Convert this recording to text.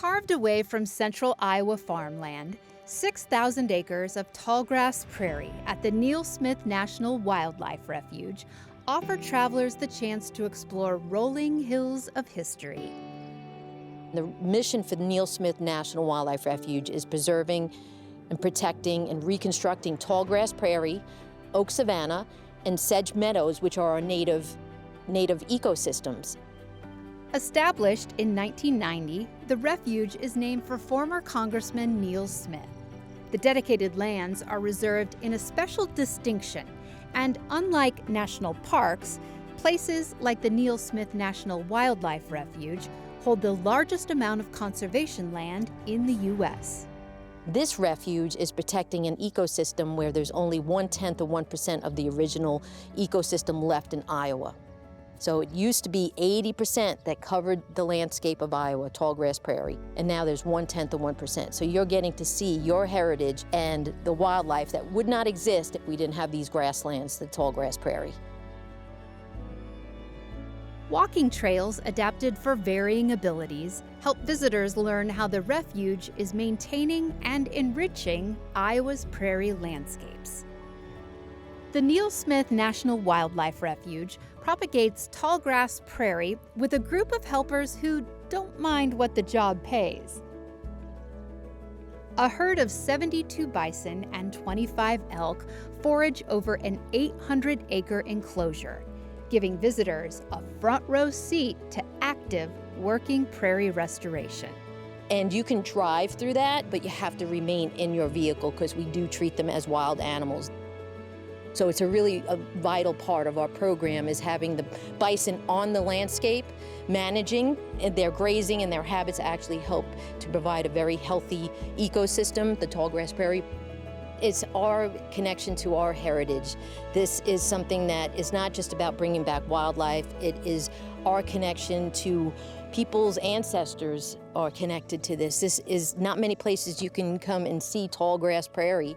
Carved away from central Iowa farmland, 6,000 acres of tallgrass prairie at the Neal National Wildlife Refuge offer travelers the chance to explore rolling hills of history. The mission for the Neal National Wildlife Refuge is preserving and protecting and reconstructing tallgrass prairie, oak savanna, and sedge meadows, which are our native ecosystems. Established in 1990, the refuge is named for former Congressman Neal Smith. The dedicated lands are reserved in a special distinction, and unlike national parks, places like the Neal National Wildlife Refuge hold the largest amount of conservation land in the U.S. This refuge is protecting an ecosystem where there's only 1/10 of 1% of the original ecosystem left in Iowa. So it used to be 80% that covered the landscape of Iowa, tallgrass prairie, and now there's 1/10 of 1%. So you're getting to see your heritage and the wildlife that would not exist if we didn't have these grasslands, the tallgrass prairie. Walking trails adapted for varying abilities help visitors learn how the refuge is maintaining and enriching Iowa's prairie landscapes. The Neal National Wildlife Refuge propagates tallgrass prairie with a group of helpers who don't mind what the job pays. A herd of 72 bison and 25 elk forage over an 800-acre enclosure, giving visitors a front-row seat to active, working prairie restoration. And you can drive through that, but you have to remain in your vehicle because we do treat them as wild animals. So it's a vital part of our program is having the bison on the landscape, managing their grazing and their habits actually help to provide a very healthy ecosystem, the tallgrass prairie. It's our connection to our heritage. This is something that is not just about bringing back wildlife, it is our connection to people's ancestors are connected to this. This is not many places you can come and see tallgrass prairie.